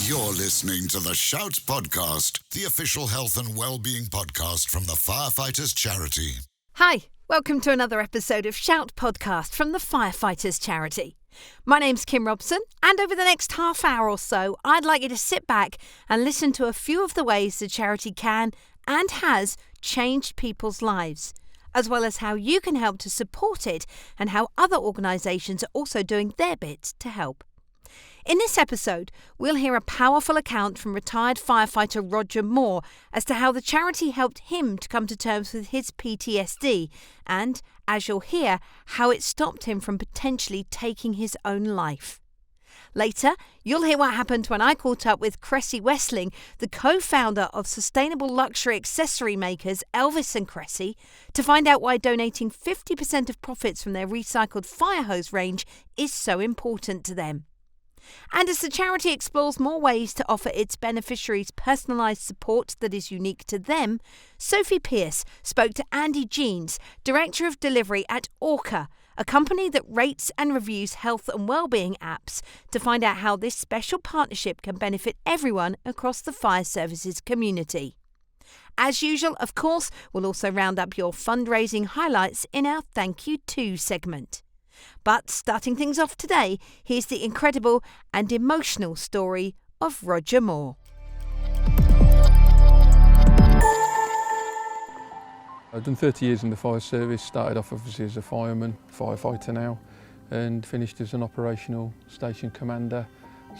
You're listening to the Shout Podcast, the official health and wellbeing podcast from the Firefighters Charity. Hi, welcome to another episode of Shout Podcast from the Firefighters Charity. My name's Kim Robson, and over the next half hour or so, I'd like you to sit back and listen to a few of the ways the charity can and has changed people's lives, as well as how you can help to support it and how other organisations are also doing their bit to help. In this episode, we'll hear a powerful account from retired firefighter Roger Moore as to how the charity helped him to come to terms with his PTSD and, as you'll hear, how it stopped him from potentially taking his own life. Later, you'll hear what happened when I caught up with Cressy Westling, the co-founder of sustainable luxury accessory makers Elvis & Cressy, to find out why donating 50% of profits from their recycled fire hose range is so important to them. And as the charity explores more ways to offer its beneficiaries personalised support that is unique to them, Sophie Pearce spoke to Andy Jeans, Director of Delivery at Orca, a company that rates and reviews health and wellbeing apps, to find out how this special partnership can benefit everyone across the fire services community. As usual, of course, we'll also round up your fundraising highlights in our Thank You To segment. But starting things off today, here's the incredible and emotional story of Roger Moore. I've done 30 years in the fire service, started off obviously as a fireman, firefighter now, and finished as an operational station commander,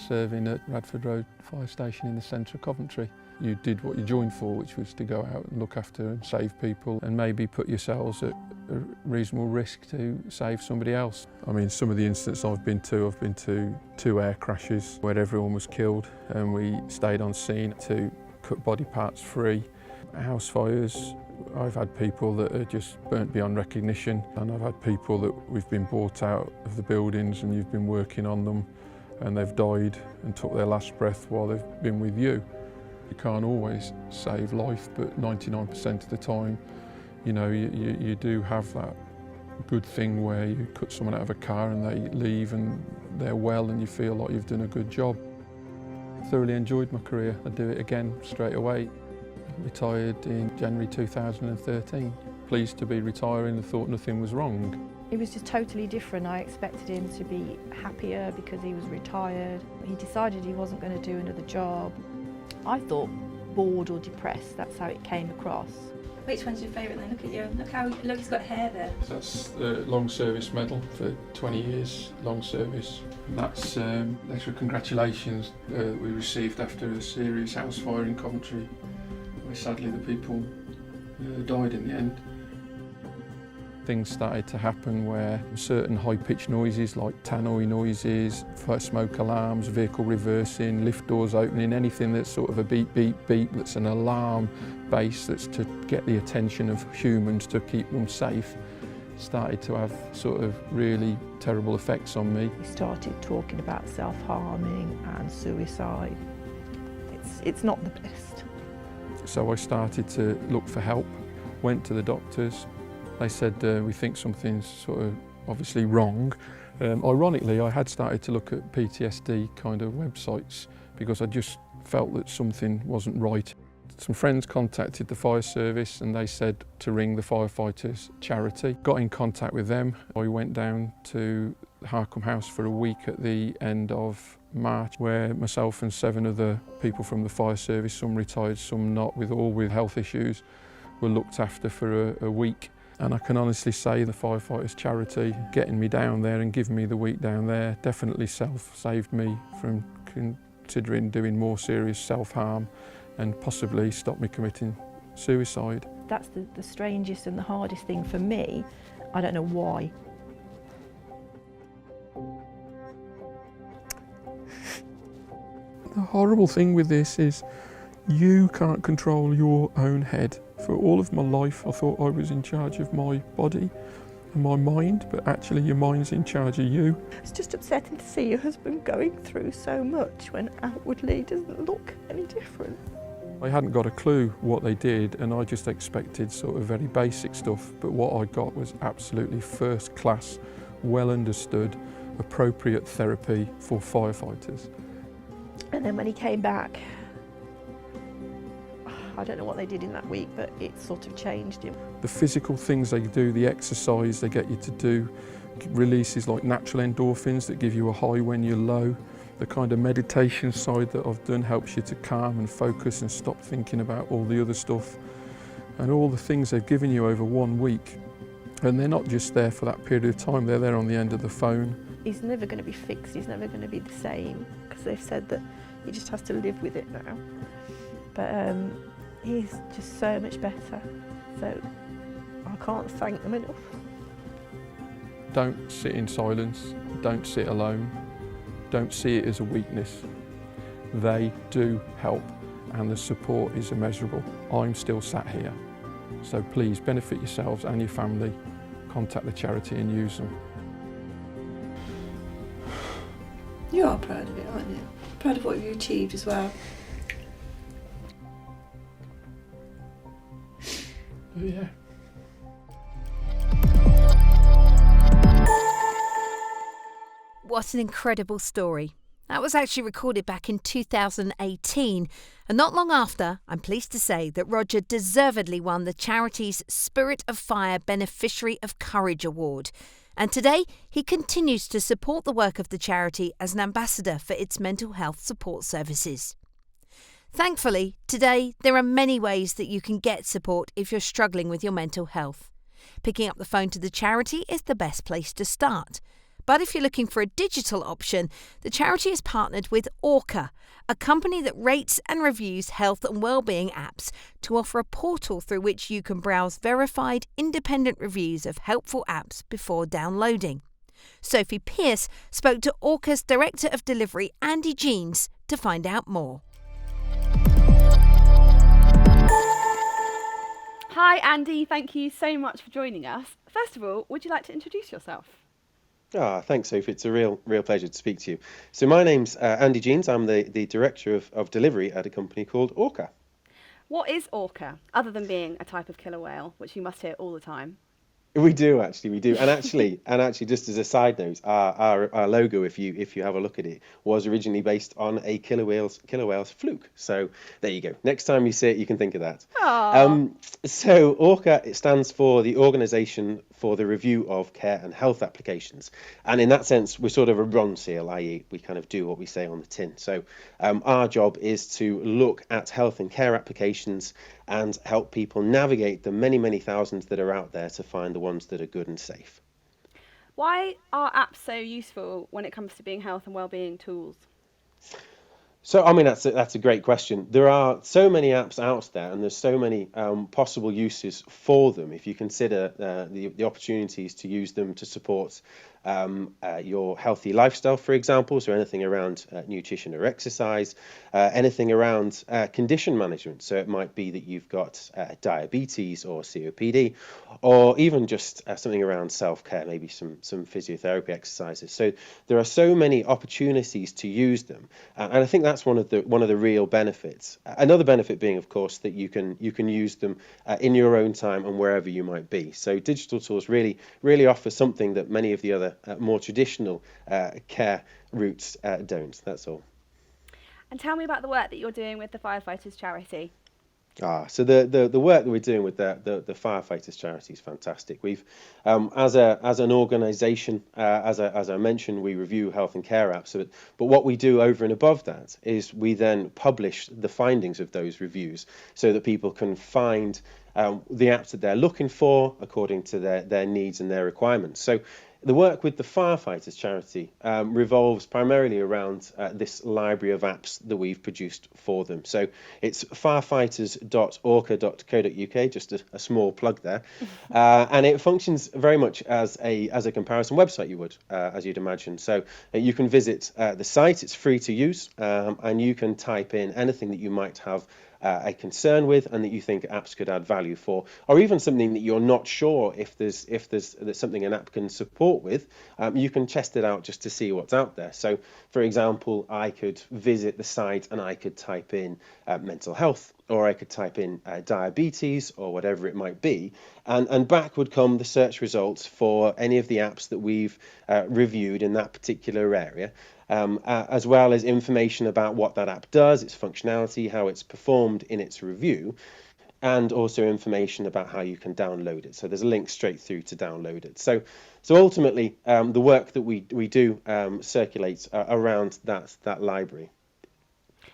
serving at Radford Road Fire Station in the centre of Coventry. You did what you joined for, which was to go out and look after and save people and maybe put yourselves at a reasonable risk to save somebody else. I mean, some of the incidents I've been to 2 air crashes where everyone was killed and we stayed on scene to cut body parts free. House fires, I've had people that are just burnt beyond recognition, and I've had people that we've been brought out of the buildings and you've been working on them and they've died and took their last breath while they've been with you. You can't always save life, but 99% of the time, you know, you do have that good thing where you cut someone out of a car and they leave and they're well and you feel like you've done a good job. Thoroughly enjoyed my career. I'd do it again straight away. Retired in January 2013. Pleased to be retiring and thought nothing was wrong. It was just totally different. I expected him to be happier because he was retired. He decided he wasn't going to do another job. I thought bored or depressed, that's how it came across. Which one's your favourite then? Look at you, look, he's got hair there. That's the long service medal for 20 years, long service. That's extra congratulations we received after a serious house fire in Coventry, where sadly the people died in the end. Things started to happen where certain high-pitched noises like tannoy noises, fire smoke alarms, vehicle reversing, lift doors opening, anything that's sort of a beep, beep, beep, that's an alarm base that's to get the attention of humans to keep them safe, started to have sort of really terrible effects on me. He started talking about self-harming and suicide. It's not the best. So I started to look for help, went to the doctors. They said, we think something's sort of obviously wrong. Ironically, I had started to look at PTSD kind of websites because I just felt that something wasn't right. Some friends contacted the fire service and they said to ring the Firefighters Charity. Got in contact with them. I went down to Harcombe House for a week at the end of March, where myself and 7 other people from the fire service, some retired, some not, with health issues, were looked after for a week. And I can honestly say the Firefighters Charity, getting me down there and giving me the week down there, definitely saved me from considering doing more serious self-harm and possibly stopped me committing suicide. That's the strangest and the hardest thing for me. I don't know why. The horrible thing with this is you can't control your own head. For all of my life, I thought I was in charge of my body and my mind, but actually your mind's in charge of you. It's just upsetting to see your husband going through so much when outwardly it doesn't look any different. I hadn't got a clue what they did and I just expected sort of very basic stuff, but what I got was absolutely first class, well understood, appropriate therapy for firefighters. And then when he came back, I don't know what they did in that week, but it sort of changed him. The physical things they do, the exercise they get you to do, releases like natural endorphins that give you a high when you're low. The kind of meditation side that I've done helps you to calm and focus and stop thinking about all the other stuff. And all the things they've given you over 1 week. And they're not just there for that period of time, they're there on the end of the phone. He's never going to be fixed, he's never going to be the same, because they've said that he just has to live with it now. But he's just so much better, so I can't thank them enough. Don't sit in silence, don't sit alone, don't see it as a weakness. They do help and the support is immeasurable. I'm still sat here, so please benefit yourselves and your family, contact the charity and use them. You are proud of it, aren't you? Proud of what you achieved as well. Oh, yeah. What an incredible story. That was actually recorded back in 2018, and not long after, I'm pleased to say that Roger deservedly won the charity's Spirit of Fire Beneficiary of Courage Award. And today, he continues to support the work of the charity as an ambassador for its mental health support services. Thankfully, today there are many ways that you can get support if you're struggling with your mental health. Picking up the phone to the charity is the best place to start. But if you're looking for a digital option, the charity has partnered with Orca, a company that rates and reviews health and wellbeing apps, to offer a portal through which you can browse verified, independent reviews of helpful apps before downloading. Sophie Pearce spoke to Orca's Director of Delivery, Andy Jeans, to find out more. Hi Andy, thank you so much for joining us. First of all, would you like to introduce yourself? Thanks, Sophie. It's a real pleasure to speak to you. So my name's Andy Jeans. I'm the Director of Delivery at a company called Orca. What is Orca, other than being a type of killer whale, which you must hear all the time? We do. And actually, just as a side note, our logo, if you have a look at it, was originally based on a killer whale's fluke. So there you go. Next time you see it, you can think of that. So Orca, it stands for the Organisation for the Review of Care and Health Applications, and in that sense, we're sort of a bronze seal, i.e., we kind of do what we say on the tin. So our job is to look at health and care applications and help people navigate the many thousands that are out there to find the ones that are good and safe. Why are apps so useful when it comes to being health and wellbeing tools? So, I mean, that's a great question. There are so many apps out there, and there's so many possible uses for them. If you consider the opportunities to use them to support your healthy lifestyle, for example, so anything around nutrition or exercise, anything around condition management. So it might be that you've got diabetes or COPD, or even just something around self-care, maybe some physiotherapy exercises. So there are so many opportunities to use them, and I think that's one of the real benefits. Another benefit being, of course, that you can use them in your own time and wherever you might be. So digital tools really offer something that many of the other more traditional care routes don't. That's all. And tell me about the work that you're doing with the Firefighters charity. So the work that we're doing with the Firefighters charity is fantastic. We've as an organisation, as I mentioned, we review health and care apps. But what we do over and above that is we then publish the findings of those reviews so that people can find the apps that they're looking for according to their needs and their requirements. So the work with the Firefighters charity revolves primarily around this library of apps that we've produced for them. So it's firefighters.orca.co.uk, just a small plug there, and it functions very much as a comparison website you would, as you'd imagine. So you can visit the site; it's free to use, and you can type in anything that you might have a concern with and that you think apps could add value for, or even something that you're not sure if there's something an app can support with. You can test it out just to see what's out there. So for example, I could visit the site and I could type in mental health, or I could type in diabetes or whatever it might be, and back would come the search results for any of the apps that we've reviewed in that particular area, as well as information about what that app does, its functionality, how it's performed in its review, and also information about how you can download it. So there's a link straight through to download it. So ultimately, the work that we do circulates around that library.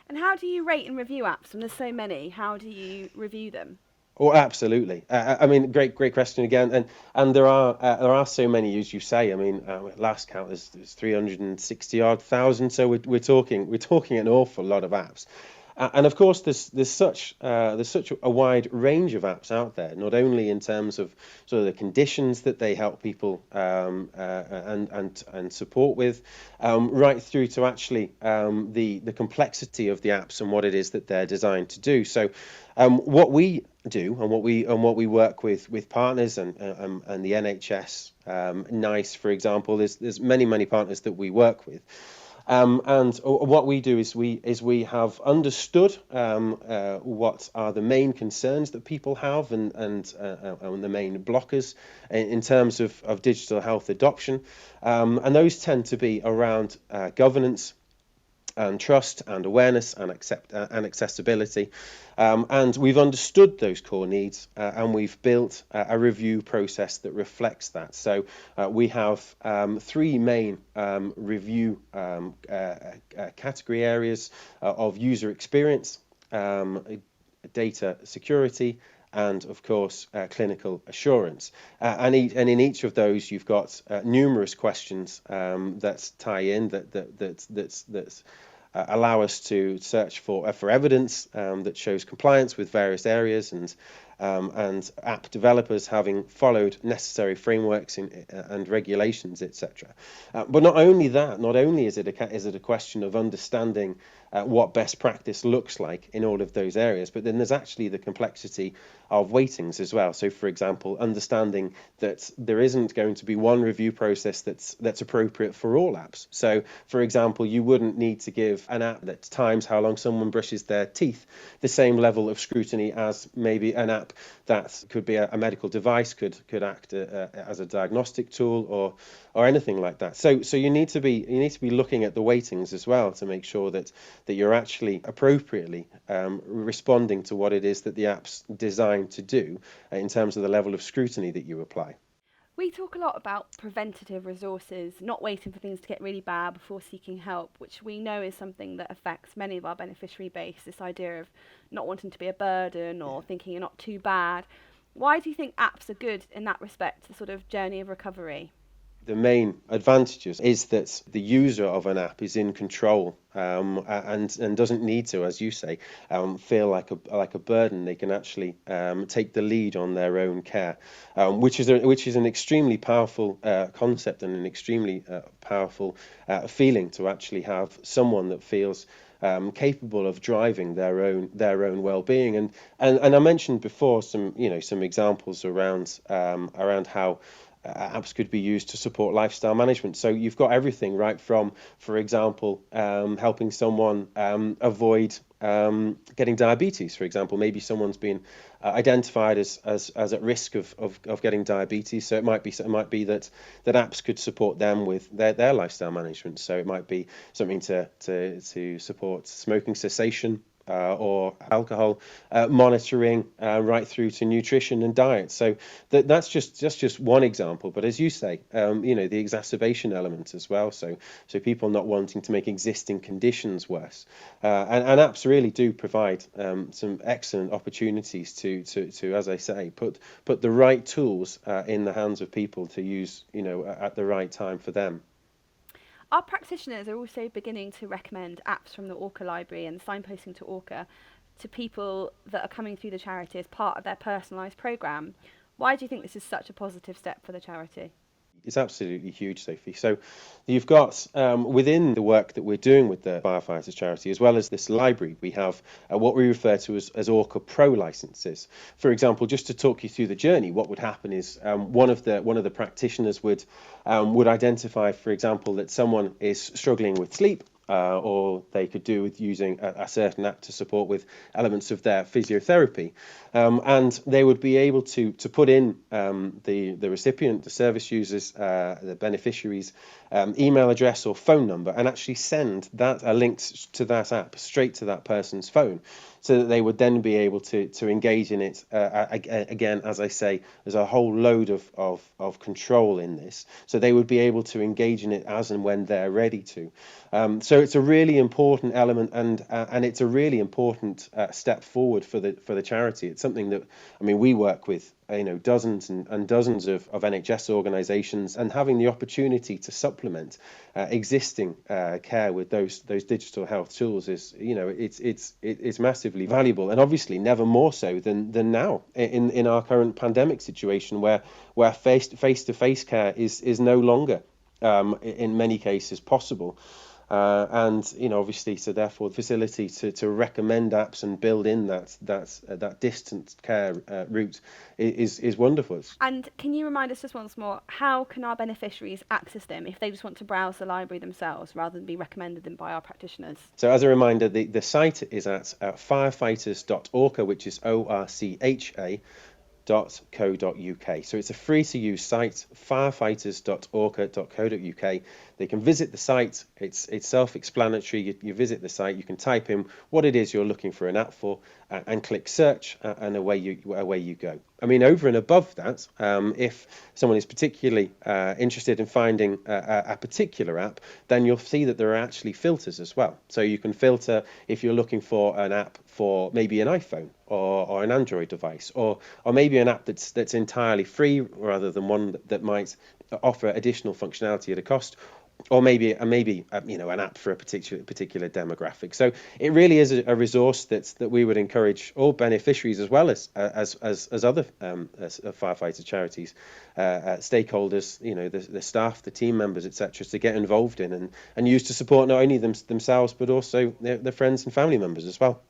And how do you rate and review apps? And there's so many. How do you review them? Oh, absolutely. I mean, great question again. And there are so many, as you say. I mean, last count there's 360 odd thousand. So we're talking an awful lot of apps. And of course, there's such a wide range of apps out there. Not only in terms of sort of the conditions that they help people and support with, right through to actually the complexity of the apps and what it is that they're designed to do. So, what we do and what we work with partners and the NHS, NICE, for example, there's many partners that we work with. And what we do is we have understood what are the main concerns that people have and the main blockers in terms of digital health adoption, and those tend to be around governance and trust and awareness and accessibility. And we've understood those core needs and we've built a review process that reflects that. So we have three main review category areas of user experience, data security, and of course clinical assurance. And in each of those you've got numerous questions that tie in that allow us to search for evidence that shows compliance with various areas, and app developers having followed necessary frameworks and regulations, etc. But not only that, not only is it a question of understanding what best practice looks like in all of those areas, but then there's actually the complexity of weightings as well. So, for example, understanding that there isn't going to be one review process that's appropriate for all apps. So, for example, you wouldn't need to give an app that times how long someone brushes their teeth the same level of scrutiny as maybe an app that could be a medical device, could act as a diagnostic tool or anything like that. So you need to be looking at the weightings as well to make sure that you're actually appropriately responding to what it is that the app's designed to do in terms of the level of scrutiny that you apply. We talk a lot about preventative resources, not waiting for things to get really bad before seeking help, which we know is something that affects many of our beneficiary base, this idea of not wanting to be a burden or thinking you're not too bad. Why do you think apps are good in that respect, the sort of journey of recovery? The main advantages is that the user of an app is in control and doesn't need to, as you say, feel like a burden. They can actually take the lead on their own care, which is an extremely powerful concept and an extremely powerful feeling to actually have someone that feels capable of driving their own well-being. And I mentioned before some examples around how apps could be used to support lifestyle management. So you've got everything right from, for example, helping someone avoid getting diabetes, for example. Maybe someone's been identified as at risk of getting diabetes. So it might be that apps could support them with their lifestyle management. So it might be something to support smoking cessation, or alcohol monitoring, right through to nutrition and diet. So that's just one example. But as you say, the exacerbation element as well. So people not wanting to make existing conditions worse. And apps really do provide some excellent opportunities to as I say, put the right tools in the hands of people to use, at the right time for them. Our practitioners are also beginning to recommend apps from the Orca library and signposting to Orca to people that are coming through the charity as part of their personalised programme. Why do you think this is such a positive step for the charity? It's absolutely huge, Sophie. So you've got within the work that we're doing with the Firefighters Charity, as well as this library, we have what we refer to as Orca Pro licenses. For example, just to talk you through the journey, what would happen is one of the practitioners would identify, for example, that someone is struggling with sleep. or they could do with using a certain app to support with elements of their physiotherapy. And they would be able to put in the recipient, the service users, the beneficiaries' email address or phone number, and actually send a link to that app straight to that person's phone, so that they would then be able to engage in it. Again, as I say, there's a whole load of control in this, so they would be able to engage in it as and when they're ready to. So it's a really important element, and it's a really important step forward for the charity. It's something that, I mean, we work with dozens and dozens of NHS organisations, and having the opportunity to supplement existing care with those digital health tools is, it's massively valuable, and obviously never more so than now in our current pandemic situation, where face-to-face care is no longer in many cases possible. And obviously, so therefore the facility to recommend apps and build in that distant care route is wonderful. And can you remind us just once more, how can our beneficiaries access them if they just want to browse the library themselves rather than be recommended them by our practitioners? So as a reminder, the site is at firefighters.orca, which is ORCHA. .co.uk. So it's a free to use site, firefighters.orca.co.uk. They can visit the site. It's self-explanatory. You visit the site, you can type in what it is you're looking for an app for, and click search, and away you go. I mean, over and above that, if someone is particularly interested in finding a particular app, then you'll see that there are actually filters as well. So you can filter if you're looking for an app for maybe an iPhone or an Android device, or maybe an app that's entirely free rather than one that might offer additional functionality at a cost, or maybe an app for a particular demographic. So it really is a resource that we would encourage all beneficiaries, as well as other firefighter charities, stakeholders, the staff, the team members, etc., to get involved in and use to support not only themselves but also their friends and family members as well.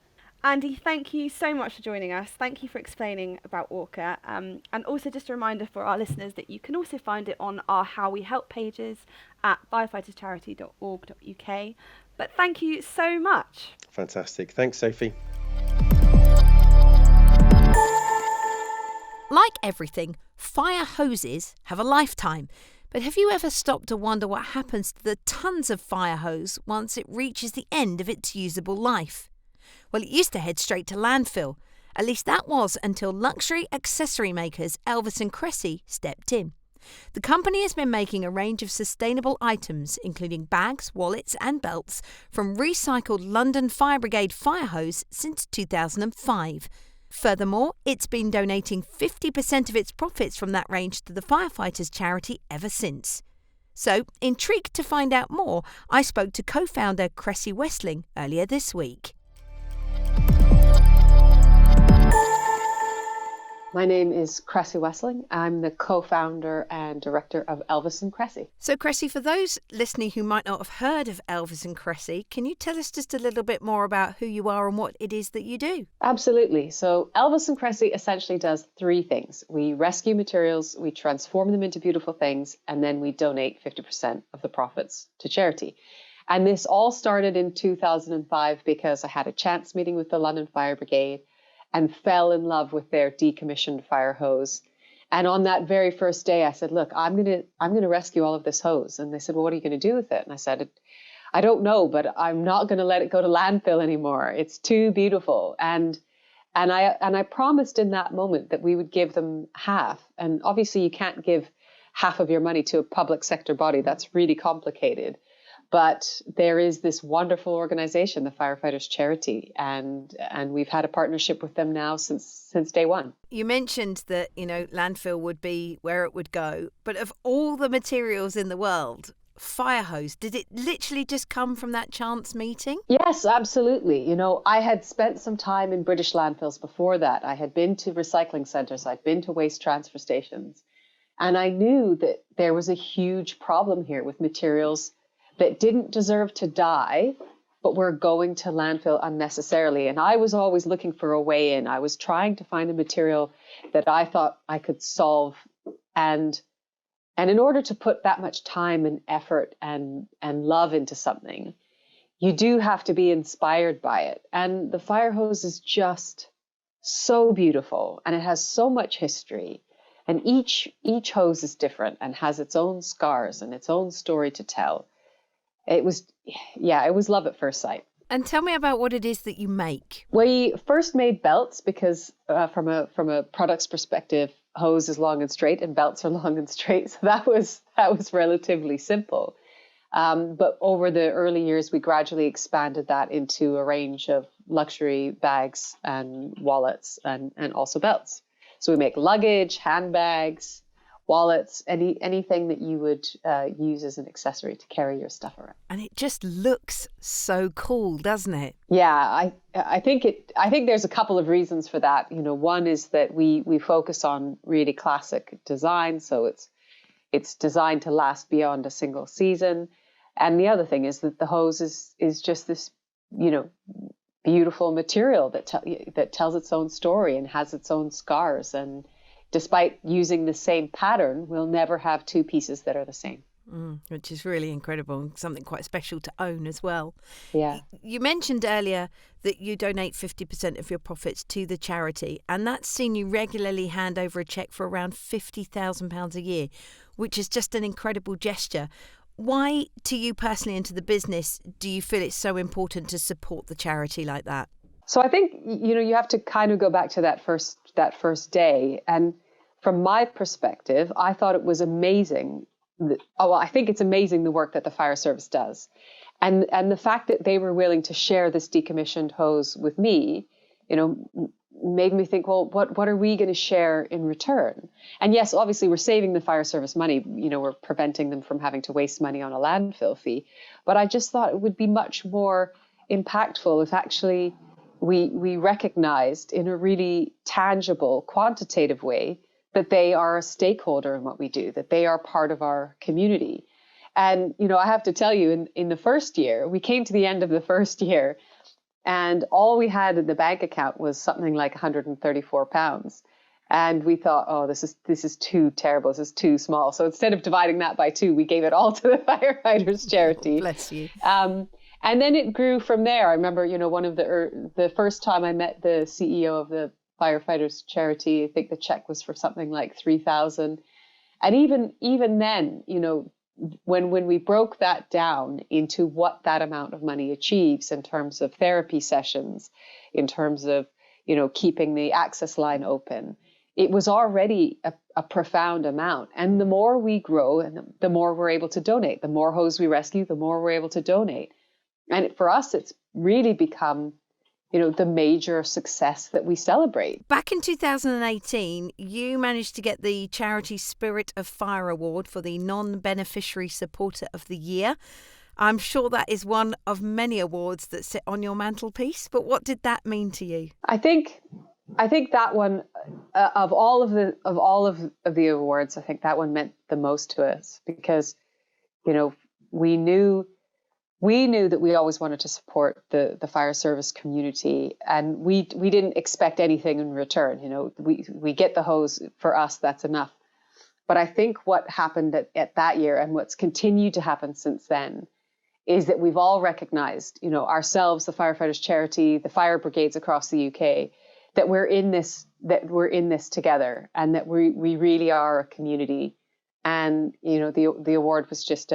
Andy, thank you so much for joining us. Thank you for explaining about Orca. And also just a reminder for our listeners that you can also find it on our How We Help pages at firefighters.charity.org.uk. But thank you so much. Fantastic. Thanks, Sophie. Like everything, fire hoses have a lifetime. But have you ever stopped to wonder what happens to the tons of fire hose once it reaches the end of its usable life? Well, it used to head straight to landfill. At least that was until luxury accessory makers Elvis and Cressy stepped in. The company has been making a range of sustainable items, including bags, wallets and belts, from recycled London Fire Brigade fire hose since 2005. Furthermore, it's been donating 50% of its profits from that range to the firefighters charity ever since. So, intrigued to find out more, I spoke to co-founder Cressy Westling earlier this week. My name is Cressy Westling. I'm the co-founder and director of Elvis and Cressy. So, Cressy, for those listening who might not have heard of Elvis and Cressy, can you tell us just a little bit more about who you are and what it is that you do? Absolutely. So Elvis and Cressy essentially does three things. We rescue materials, we transform them into beautiful things, and then we donate 50% of the profits to charity. And this all started in 2005 because I had a chance meeting with the London Fire Brigade and fell in love with their decommissioned fire hose. And on that very first day, I said, look, I'm going to rescue all of this hose. And they said, well, what are you going to do with it? And I said, I don't know, but I'm not going to let it go to landfill anymore. It's too beautiful. And I promised in that moment that we would give them half. And obviously you can't give half of your money to a public sector body. That's really complicated. But there is this wonderful organization, the Firefighters Charity, and we've had a partnership with them now since day one. You mentioned that, landfill would be where it would go. But of all the materials in the world, fire hose, did it literally just come from that chance meeting? Yes, absolutely. I had spent some time in British landfills before that. I had been to recycling centres. I'd been to waste transfer stations. And I knew that there was a huge problem here with materials that didn't deserve to die, but were going to landfill unnecessarily. And I was always looking for a way in. I was trying to find a material that I thought I could solve. And in order to put that much time and effort and love into something, you do have to be inspired by it. And the fire hose is just so beautiful, and it has so much history. And each hose is different and has its own scars and its own story to tell. It was love at first sight. And tell me about what it is that you make. We first made belts because from a product's perspective, hose is long and straight and belts are long and straight. So that was relatively simple. But over the early years, we gradually expanded that into a range of luxury bags and wallets and also belts. So we make luggage, handbags, wallets, anything that you would use as an accessory to carry your stuff around. And it just looks so cool, doesn't it? Yeah, I think there's a couple of reasons for that. One is that we focus on really classic design, so it's designed to last beyond a single season. And the other thing is that the hose is just this, beautiful material that tells its own story and has its own scars. And despite using the same pattern, we'll never have two pieces that are the same. Which is really incredible, something quite special to own as well. Yeah. You mentioned earlier that you donate 50% of your profits to the charity, and that's seen you regularly hand over a cheque for around £50,000 a year, which is just an incredible gesture. Why, to you personally and to the business, do you feel it's so important to support the charity like that? So I think, you have to kind of go back to that first day. And from my perspective, I thought it was amazing. I think it's amazing the work that the fire service does. And the fact that they were willing to share this decommissioned hose with me, made me think, well, what are we going to share in return? And yes, obviously we're saving the fire service money. We're preventing them from having to waste money on a landfill fee. But I just thought it would be much more impactful if actually we recognized in a really tangible, quantitative way that they are a stakeholder in what we do, that they are part of our community. And, I have to tell you, in the first year, we came to the end of the first year, and all we had in the bank account was something like £134. And we thought, oh, this is too terrible. This is too small. So instead of dividing that by 2, we gave it all to the firefighters charity. Bless you. And then it grew from there. I remember, one of the first time I met the CEO of the firefighters charity, I think the check was for something like 3,000. And even then, when we broke that down into what that amount of money achieves in terms of therapy sessions, in terms of, keeping the access line open, it was already a profound amount. And the more we grow and the more we're able to donate, the more hose we rescue, the more we're able to donate. And for us, it's really become, the major success that we celebrate. Back in 2018, you managed to get the Charity Spirit of Fire Award for the Non-Beneficiary Supporter of the Year. I'm sure that is one of many awards that sit on your mantelpiece, but what did that mean to you? I think that one, of all of the awards, I think that one meant the most to us because, we knew that we always wanted to support the fire service community, and we didn't expect anything in return. We get the hose. For us, that's enough. But I think what happened at that year, and what's continued to happen since then, is that we've all recognized, ourselves, the firefighters charity, the fire brigades across the UK, that we're in this together, and that we really are a community. And the award was just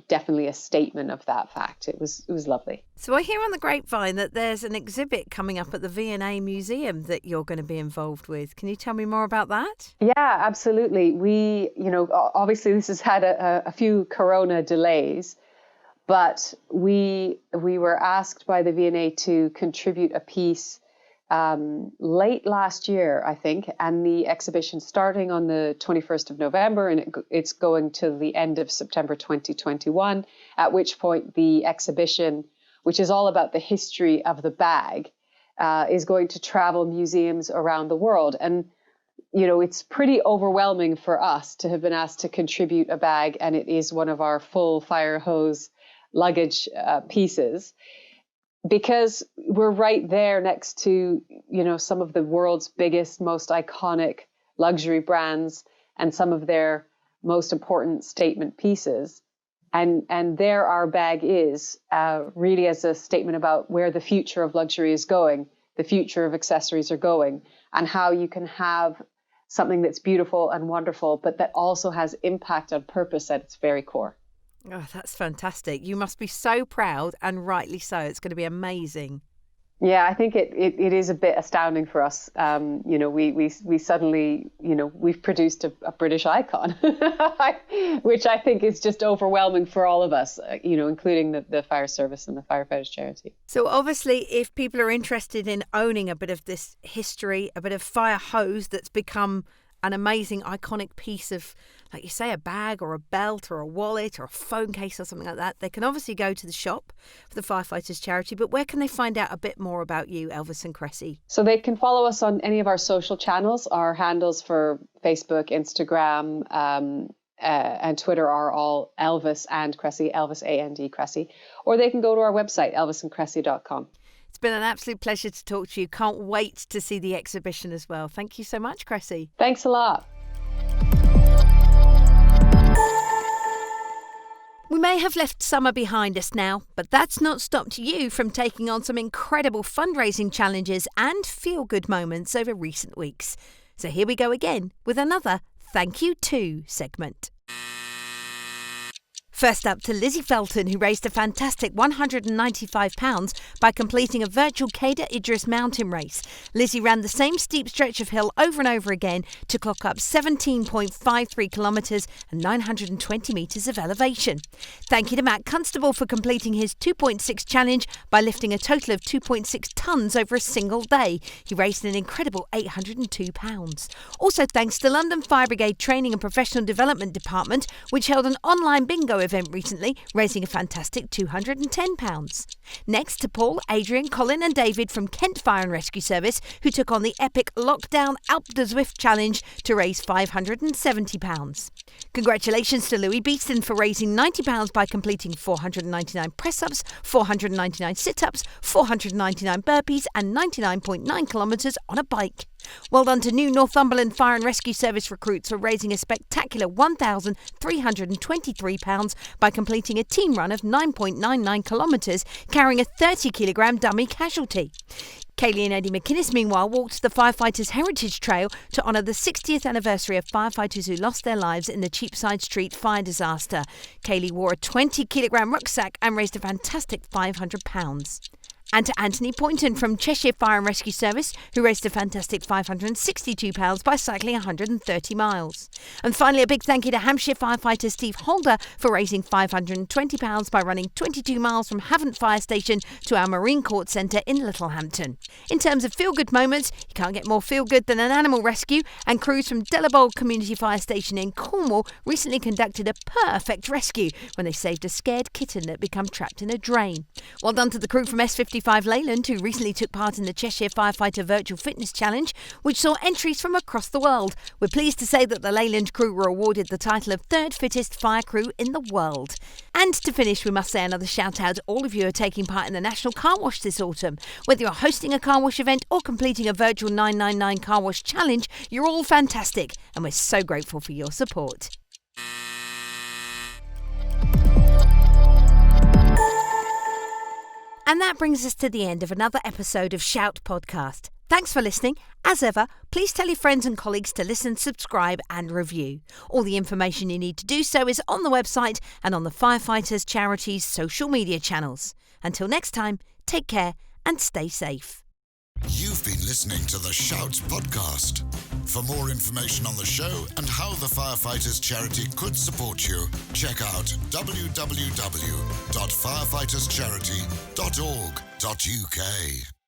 definitely a statement of that fact. It was lovely. So I hear on the grapevine that there's an exhibit coming up at the V&A Museum that you're going to be involved with. Can you tell me more about that? Yeah, absolutely. We, obviously this has had a few corona delays, but we were asked by the V&A to contribute a piece late last year, I think, and the exhibition starting on the 21st of November, and it's going to the end of September 2021, at which point the exhibition, which is all about the history of the bag, is going to travel museums around the world. And, it's pretty overwhelming for us to have been asked to contribute a bag, and it is one of our full fire hose luggage pieces. Because we're right there next to, some of the world's biggest, most iconic luxury brands and some of their most important statement pieces. And there our bag is really as a statement about where the future of luxury is going, the future of accessories are going, and how you can have something that's beautiful and wonderful, but that also has impact and purpose at its very core. Oh, that's fantastic. You must be so proud, and rightly so. It's going to be amazing. Yeah, I think it is a bit astounding for us. We suddenly, we've produced a British icon, which I think is just overwhelming for all of us, including the fire service and the firefighters charity. So obviously, if people are interested in owning a bit of this history, a bit of fire hose that's become an amazing, iconic piece of, like you say, a bag or a belt or a wallet or a phone case or something like that, they can obviously go to the shop for the Firefighters Charity. But where can they find out a bit more about you, Elvis and Cressy? So they can follow us on any of our social channels. Our handles for Facebook, Instagram, and Twitter are all Elvis and Cressy, Elvis A-N-D Cressy. Or they can go to our website, elvisandcressy.com. It's been an absolute pleasure to talk to you. Can't wait to see the exhibition as well. Thank you so much, Cressy. Thanks a lot. We may have left summer behind us now, but that's not stopped you from taking on some incredible fundraising challenges and feel-good moments over recent weeks. So here we go again with another Thank You Too segment. First up to Lizzie Felton, who raised a fantastic £195 by completing a virtual Cader Idris mountain race. Lizzie ran the same steep stretch of hill over and over again to clock up 17.53 kilometres and 920 metres of elevation. Thank you to Matt Constable for completing his 2.6 challenge by lifting a total of 2.6 tonnes over a single day. He raised an incredible £802. Also thanks to London Fire Brigade Training and Professional Development Department, which held an online bingo event recently, raising a fantastic £210. Next to Paul, Adrian, Colin and David from Kent Fire and Rescue Service, who took on the epic Lockdown Alp de Zwift Challenge to raise £570. Congratulations to Louis Beeston for raising £90 by completing 499 press-ups, 499 sit-ups, 499 burpees and 99.9 kilometres on a bike. Well done to new Northumberland Fire and Rescue Service recruits for raising a spectacular £1,323 by completing a team run of 9.99 kilometres, carrying a 30-kilogram dummy casualty. Kaylee and Eddie McInnes, meanwhile, walked the Firefighters Heritage Trail to honour the 60th anniversary of firefighters who lost their lives in the Cheapside Street fire disaster. Kaylee wore a 20-kilogram rucksack and raised a fantastic £500. And to Anthony Poynton from Cheshire Fire and Rescue Service, who raised a fantastic £562 by cycling 130 miles. And finally, a big thank you to Hampshire firefighter Steve Holder for raising £520 by running 22 miles from Havant Fire Station to our Marine Court Centre in Littlehampton. In terms of feel-good moments, you can't get more feel-good than an animal rescue, and crews from Delabold Community Fire Station in Cornwall recently conducted a perfect rescue when they saved a scared kitten that had become trapped in a drain. Well done to the crew from S55 Leyland, who recently took part in the Cheshire Firefighter Virtual Fitness Challenge, which saw entries from across the world. We're pleased to say that the Leyland crew were awarded the title of third fittest fire crew in the world. And to finish, we must say another shout out to all of you who are taking part in the National Car Wash this autumn. Whether you're hosting a car wash event or completing a virtual 999 car wash challenge, you're all fantastic, and we're so grateful for your support. And that brings us to the end of another episode of Shout Podcast. Thanks for listening. As ever, please tell your friends and colleagues to listen, subscribe and review. All the information you need to do so is on the website and on the Firefighters Charity's social media channels. Until next time, take care and stay safe. You've been listening to the Shouts podcast. For more information on the show and how the Firefighters Charity could support you, check out www.firefighterscharity.org.uk.